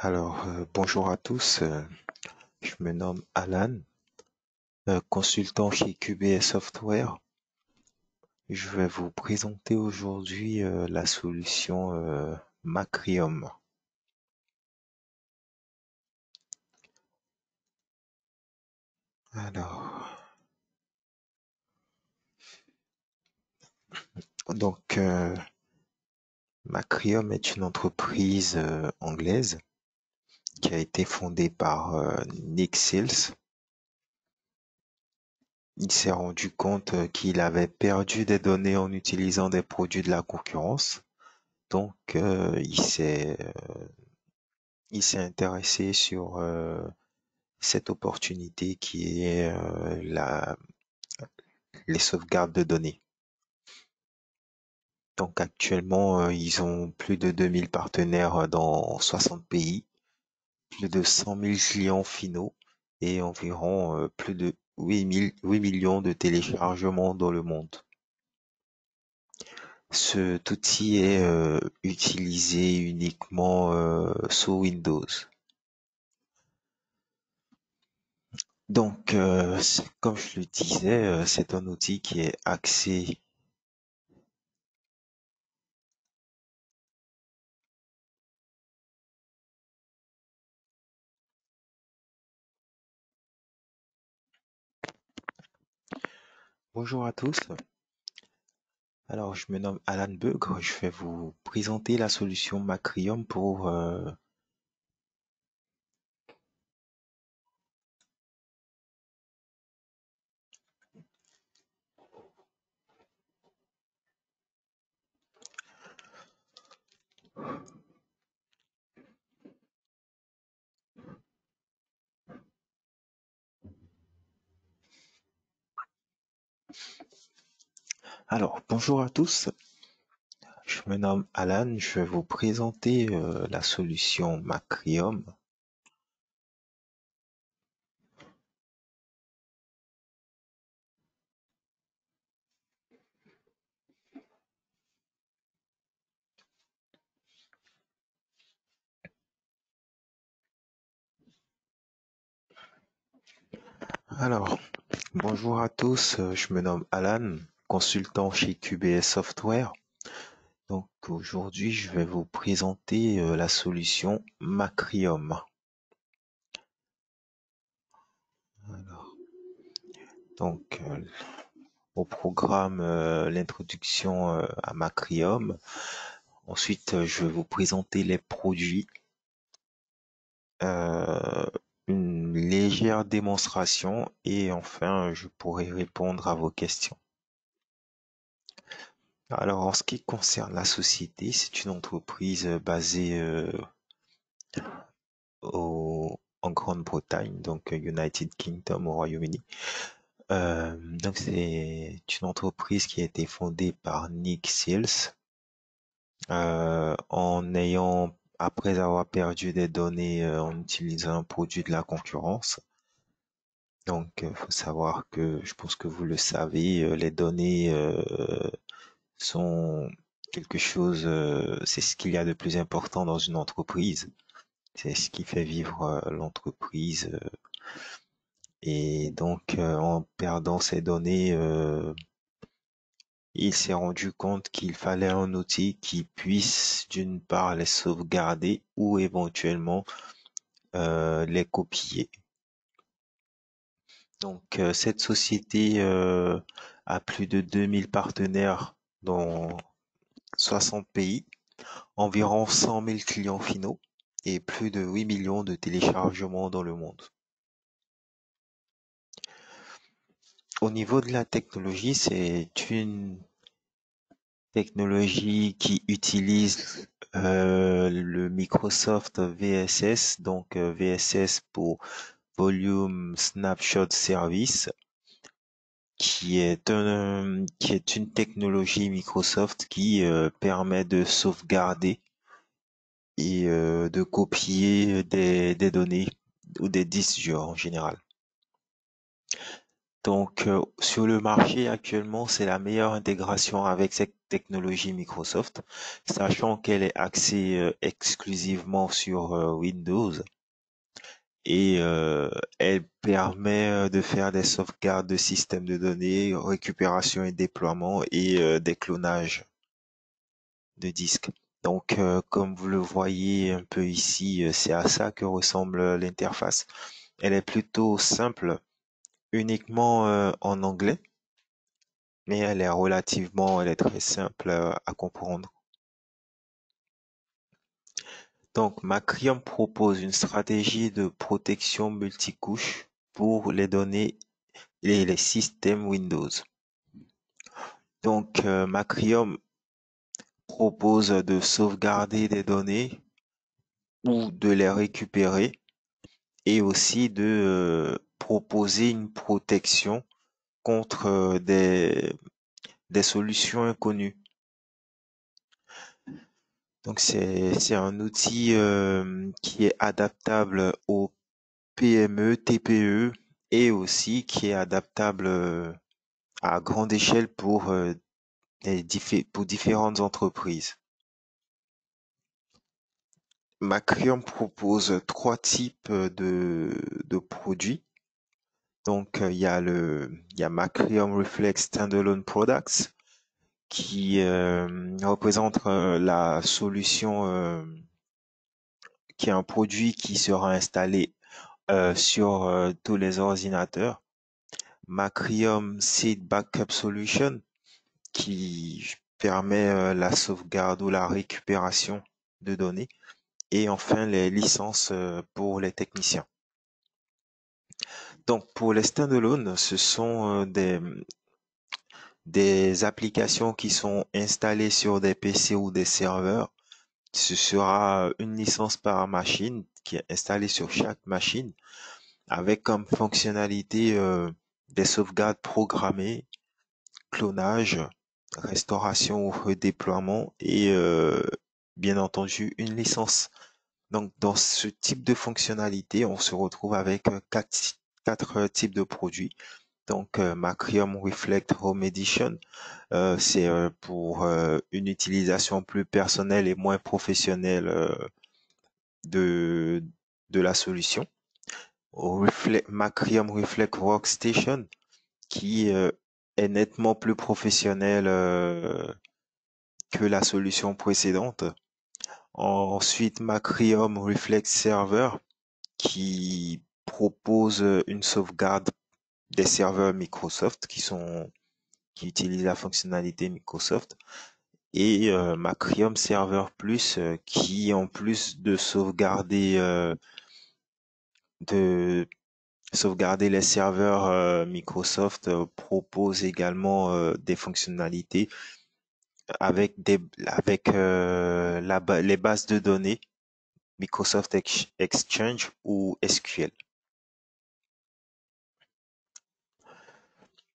Bonjour à tous, je me nomme Alan, consultant chez QBS Software. Je vais vous présenter aujourd'hui la solution Macrium. Alors, donc, Macrium est une entreprise anglaise qui a été fondée par Nick Sills. Il s'est rendu compte qu'il avait perdu des données en utilisant des produits de la concurrence. Donc, il s'est intéressé sur cette opportunité qui est les sauvegardes de données. Donc actuellement, ils ont plus de 2000 partenaires dans 60 pays, plus de 100 000 clients finaux et environ plus de 8 millions de téléchargements dans le monde. Cet outil est utilisé uniquement sous Windows. Donc, comme je le disais, c'est un outil qui est axé. Bonjour à tous. Alors, je me nomme Alan Beugre. Je vais vous présenter la solution Macrium pour. Alors, bonjour à tous. Je me nomme Alan. Je vais vous présenter la solution Macrium. Alors, bonjour à tous. Je me nomme Alan, consultant chez QBS Software. Donc, aujourd'hui, je vais vous présenter la solution Macrium. Alors, donc, au programme l'introduction à Macrium. Ensuite, je vais vous présenter les produits, euh, une légère démonstration et enfin, je pourrai répondre à vos questions. Alors, en ce qui concerne la société, c'est une entreprise basée en Grande-Bretagne, donc United Kingdom au Royaume-Uni. Donc, c'est une entreprise qui a été fondée par Nick Sills. Après avoir perdu des données en utilisant un produit de la concurrence. Donc, il faut savoir que, je pense que vous le savez, les données sont quelque chose, c'est ce qu'il y a de plus important dans une entreprise. C'est ce qui fait vivre l'entreprise. Et donc, en perdant ces données, il s'est rendu compte qu'il fallait un outil qui puisse d'une part les sauvegarder ou éventuellement les copier. Donc cette société a plus de 2000 partenaires dans 60 pays, environ 100 000 clients finaux et plus de 8 millions de téléchargements dans le monde. Au niveau de la technologie, c'est une technologie qui utilise le Microsoft VSS, donc VSS pour Volume Snapshot Service, qui est une technologie Microsoft qui permet de sauvegarder et de copier des données ou des disques durs en général. Donc, sur le marché actuellement, c'est la meilleure intégration avec cette technologie Microsoft, sachant qu'elle est axée exclusivement sur Windows et elle permet de faire des sauvegardes de systèmes de données, récupération et déploiement et des clonages de disques. Donc, comme vous le voyez un peu ici, c'est à ça que ressemble l'interface. Elle est plutôt simple, uniquement en anglais, mais elle est très simple à comprendre. Donc, Macrium propose une stratégie de protection multicouche pour les données et les systèmes Windows. Donc, Macrium propose de sauvegarder des données ou de les récupérer et aussi de proposer une protection contre des solutions inconnues. Donc c'est un outil qui est adaptable aux PME, TPE et aussi qui est adaptable à grande échelle pour pour différentes entreprises. Macrium propose trois types de produits. Donc il y a Macrium Reflex Standalone Products qui représente la solution qui est un produit qui sera installé sur tous les ordinateurs. Macrium Seed Backup Solution qui permet la sauvegarde ou la récupération de données. Et enfin, les licences pour les techniciens. Donc, pour les standalone, ce sont des applications qui sont installées sur des PC ou des serveurs. Ce sera une licence par machine qui est installée sur chaque machine avec comme fonctionnalité des sauvegardes programmées, clonage, restauration ou redéploiement et bien entendu une licence. Donc dans ce type de fonctionnalité, on se retrouve avec quatre types de produits. Donc Macrium Reflect Home Edition, c'est pour une utilisation plus personnelle et moins professionnelle de, de la solution. Macrium Reflect Workstation, qui est nettement plus professionnel que la solution précédente. Ensuite, Macrium Reflex Server qui propose une sauvegarde des serveurs Microsoft qui utilisent la fonctionnalité Microsoft et Macrium Server Plus qui en plus de sauvegarder les serveurs Microsoft propose également des fonctionnalités avec les bases de données Microsoft Exchange ou SQL.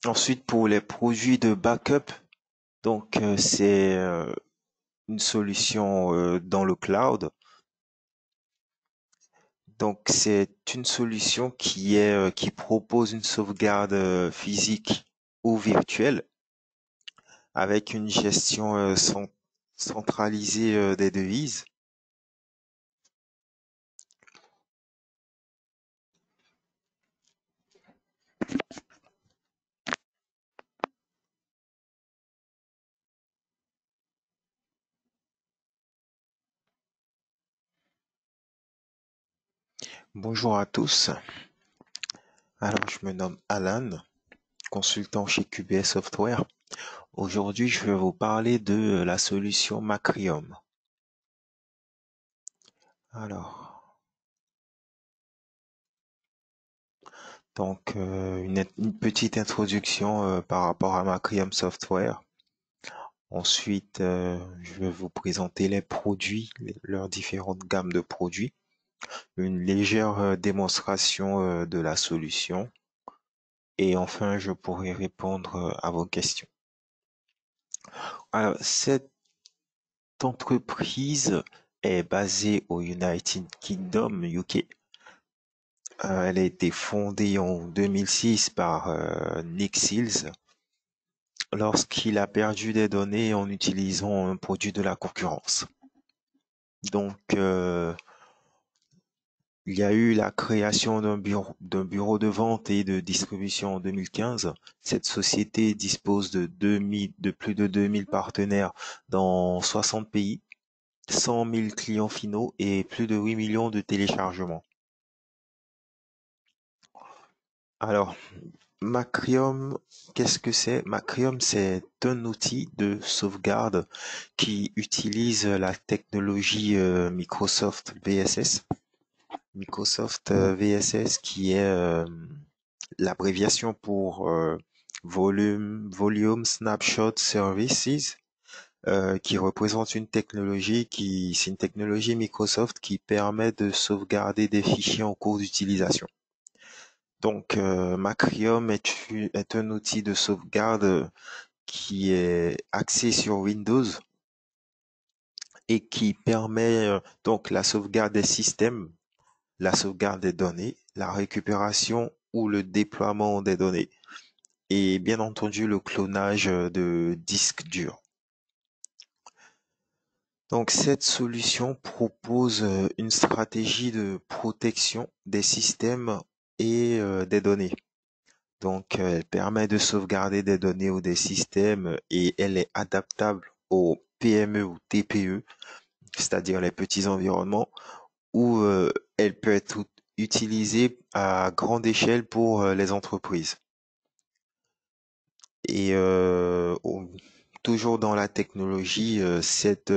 Ensuite, pour les produits de backup, donc c'est une solution dans le cloud. Donc c'est une solution qui propose une sauvegarde physique ou virtuelle avec une gestion centralisée des devises. Bonjour à tous. Alors, je me nomme Alan, consultant chez QBS Software. Aujourd'hui, je vais vous parler de la solution Macrium. Alors, donc une petite introduction par rapport à Macrium Software. Ensuite, je vais vous présenter les produits, leurs différentes gammes de produits, une légère démonstration de la solution et enfin, je pourrai répondre à vos questions. Alors, cette entreprise est basée au United Kingdom, UK. Elle a été fondée en 2006 par Nick Seals lorsqu'il a perdu des données en utilisant un produit de la concurrence. Donc, il y a eu la création d'un bureau de vente et de distribution en 2015. Cette société dispose de plus de 2000 partenaires dans 60 pays, 100 000 clients finaux et plus de 8 millions de téléchargements. Alors, Macrium, qu'est-ce que c'est? Macrium, c'est un outil de sauvegarde qui utilise la technologie Microsoft VSS. Microsoft VSS qui est l'abréviation pour Volume Snapshot Services, qui représente c'est une technologie Microsoft qui permet de sauvegarder des fichiers en cours d'utilisation. Donc, Macrium est un outil de sauvegarde qui est axé sur Windows et qui permet donc la sauvegarde des systèmes, la sauvegarde des données, la récupération ou le déploiement des données et bien entendu le clonage de disques durs. Donc cette solution propose une stratégie de protection des systèmes et des données. Donc elle permet de sauvegarder des données ou des systèmes et elle est adaptable aux PME ou TPE, c'est-à-dire les petits environnements, où elle peut être utilisée à grande échelle pour les entreprises. Et toujours dans la technologie, cette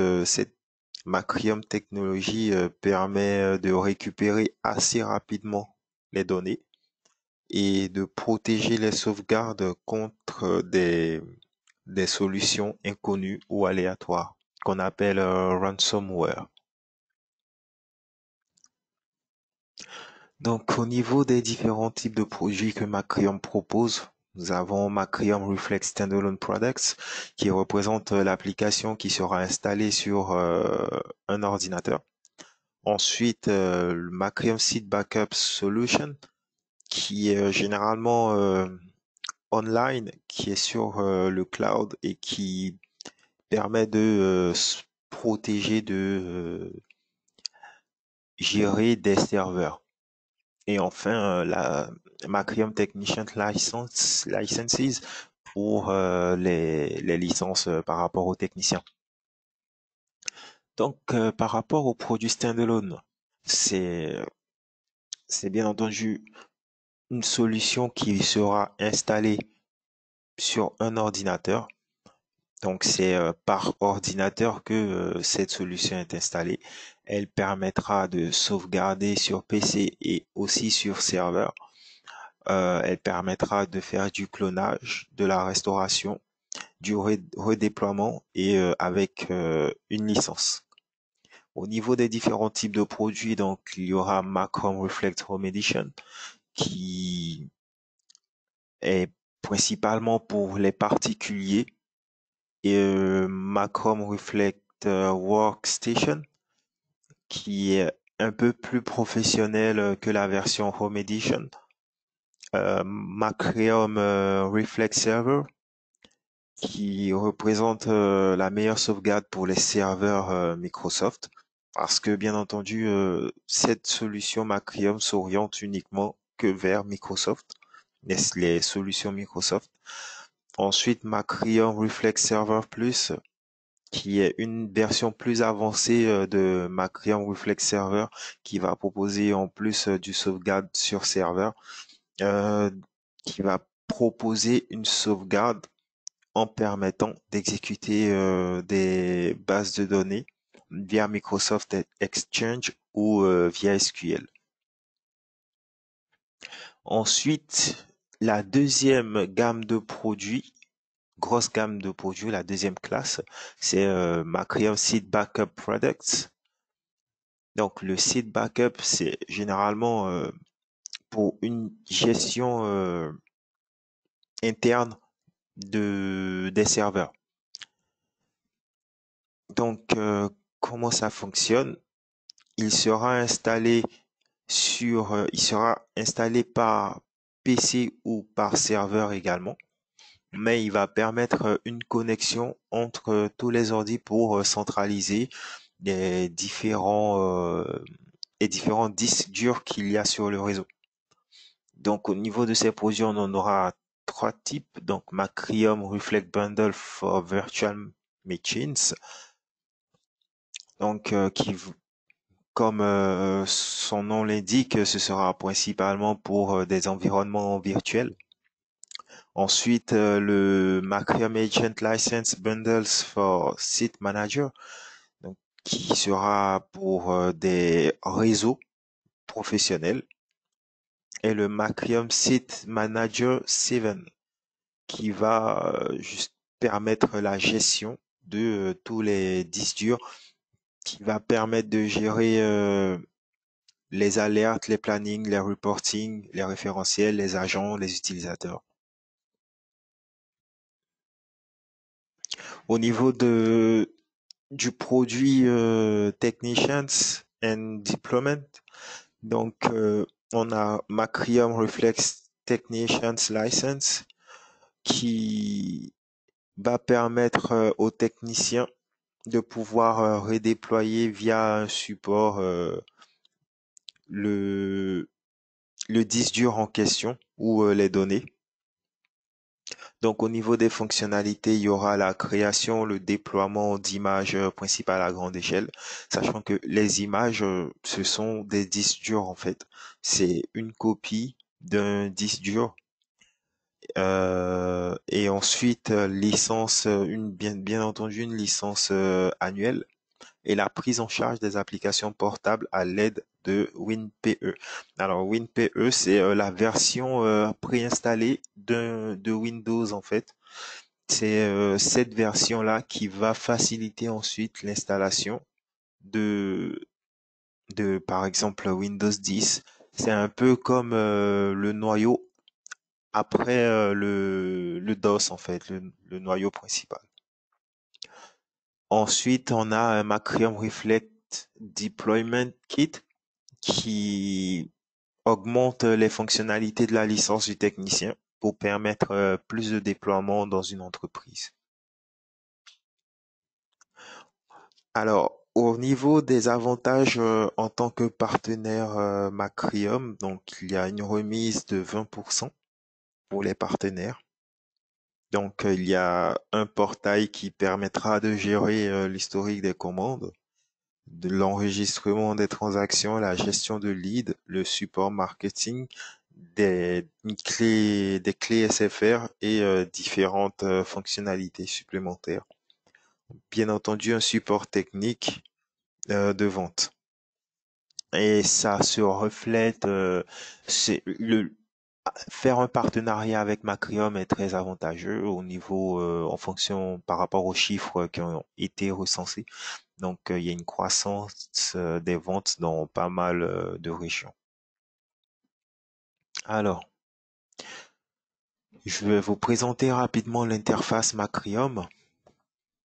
Macrium technologie permet de récupérer assez rapidement les données et de protéger les sauvegardes contre des solutions inconnues ou aléatoires qu'on appelle ransomware. Donc, au niveau des différents types de produits que Macrium propose, nous avons Macrium Reflex Standalone Products qui représente l'application qui sera installée sur un ordinateur. Ensuite, le Macrium Seed Backup Solution qui est généralement online, qui est sur le cloud et qui permet de protéger, de gérer des serveurs. Et enfin, la Macrium Technician Licenses pour les licences par rapport aux techniciens. Donc, par rapport aux produits standalone, c'est, c'est bien entendu une solution qui sera installée sur un ordinateur. Donc, c'est par ordinateur que cette solution est installée. Elle permettra de sauvegarder sur PC et aussi sur serveur. Elle permettra de faire du clonage, de la restauration, du redéploiement et avec une licence. Au niveau des différents types de produits, donc il y aura Mac Home Reflect Home Edition qui est principalement pour les particuliers et Mac Home Reflect Workstation qui est un peu plus professionnel que la version Home Edition. Macrium Reflex Server qui représente la meilleure sauvegarde pour les serveurs Microsoft. Parce que bien entendu, cette solution Macrium s'oriente uniquement que vers Microsoft, les solutions Microsoft. Ensuite, Macrium Reflex Server Plus, qui est une version plus avancée de Macrium Reflex Server, qui va proposer en plus du sauvegarde sur serveur, euh, qui va proposer une sauvegarde en permettant d'exécuter des bases de données via Microsoft Exchange ou via SQL. Ensuite, la deuxième gamme de produits, grosse gamme de produits, la deuxième classe, c'est Macrium Seed Backup Products. Donc le Seed Backup, c'est généralement pour une gestion interne des serveurs. Donc comment ça fonctionne? Il sera installé il sera installé par PC ou par serveur également, mais il va permettre une connexion entre tous les ordi pour centraliser les les différents disques durs qu'il y a sur le réseau. Donc, au niveau de ces produits, on en aura trois types. Donc, Macrium Reflect Bundle for Virtual Machines. Donc, comme son nom l'indique, ce sera principalement pour des environnements virtuels. Ensuite, le Macrium Agent License Bundles for Site Manager, donc, qui sera pour des réseaux professionnels. Et le Macrium Site Manager 7, qui va juste permettre la gestion de tous les disques durs, qui va permettre de gérer les alertes, les plannings, les reporting, les référentiels, les agents, les utilisateurs. Au niveau du produit Technicians and Deployment, donc on a Macrium Reflex Technicians License qui va permettre aux techniciens de pouvoir redéployer via un support le, le disque dur en question ou les données. Donc au niveau des fonctionnalités, il y aura la création, le déploiement d'images principales à grande échelle, sachant que les images, ce sont des disques durs en fait. C'est une copie d'un disque dur. Et ensuite, licence, bien entendu, une licence annuelle et la prise en charge des applications portables à l'aide de WinPE. Alors WinPE, c'est la version préinstallée de Windows en fait. C'est cette version-là qui va faciliter ensuite l'installation de, par exemple, Windows 10. C'est un peu comme le noyau après le DOS en fait, le noyau principal. Ensuite, on a un Macrium Reflect Deployment Kit qui augmente les fonctionnalités de la licence du technicien pour permettre plus de déploiement dans une entreprise. Alors, au niveau des avantages en tant que partenaire Macrium, donc il y a une remise de 20% pour les partenaires. Donc, il y a un portail qui permettra de gérer l'historique des commandes, de l'enregistrement des transactions, la gestion de leads, le support marketing, des clés SFR et différentes fonctionnalités supplémentaires. Bien entendu, un support technique de vente. Et ça se reflète, c'est faire un partenariat avec Macrium est très avantageux au niveau, en fonction, par rapport aux chiffres qui ont été recensés. Donc, il y a une croissance des ventes dans pas mal de régions. Alors, je vais vous présenter rapidement l'interface Macrium.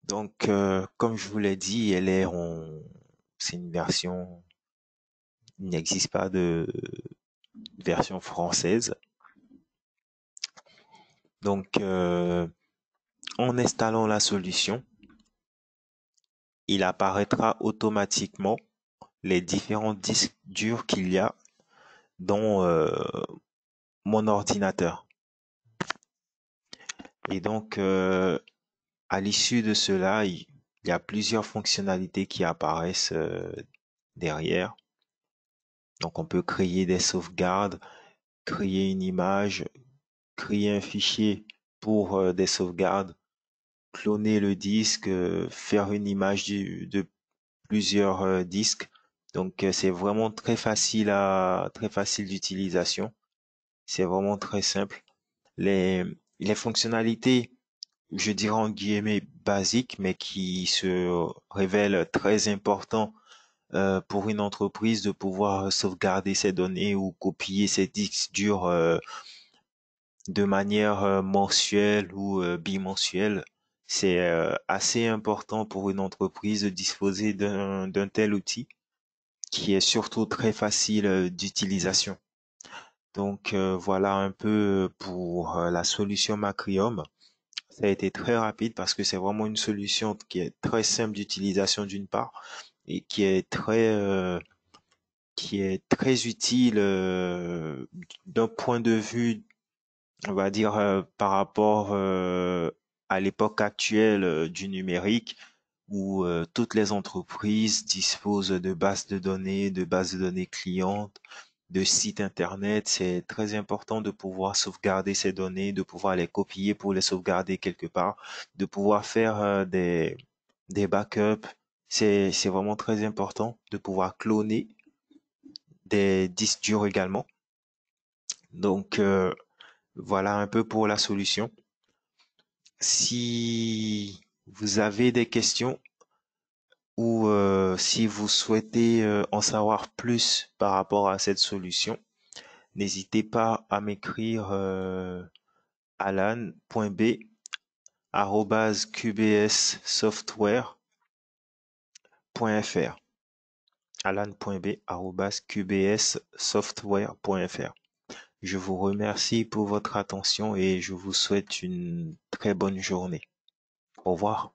Donc, comme je vous l'ai dit, c'est une version, il n'existe pas de version française. Donc, en installant la solution, il apparaîtra automatiquement les différents disques durs qu'il y a dans mon ordinateur. Et donc, à l'issue de cela, il y a plusieurs fonctionnalités qui apparaissent derrière. Donc, on peut créer des sauvegardes, créer une image, créer un fichier pour des sauvegardes, cloner le disque, faire une image de plusieurs disques. Donc, c'est vraiment très facile d'utilisation. C'est vraiment très simple. Les, les fonctionnalités, je dirais en guillemets basiques, mais qui se révèlent très importants pour une entreprise de pouvoir sauvegarder ses données ou copier ses disques durs de manière mensuelle ou bimensuelle. C'est assez important pour une entreprise de disposer d'un tel outil qui est surtout très facile d'utilisation. Donc voilà un peu pour la solution Macrium. Ça a été très rapide parce que c'est vraiment une solution qui est très simple d'utilisation d'une part et qui est très utile d'un point de vue, on va dire, par rapport à l'époque actuelle du numérique où toutes les entreprises disposent de bases de données clientes, de sites internet. C'est très important de pouvoir sauvegarder ces données, de pouvoir les copier pour les sauvegarder quelque part, de pouvoir faire des backups. C'est vraiment très important de pouvoir cloner des disques durs également. Donc, voilà un peu pour la solution. Si vous avez des questions ou si vous souhaitez en savoir plus par rapport à cette solution, n'hésitez pas à m'écrire alan.b@qbssoftware.fr. alan.b@qbssoftware.fr. Je vous remercie pour votre attention et je vous souhaite une très bonne journée. Au revoir.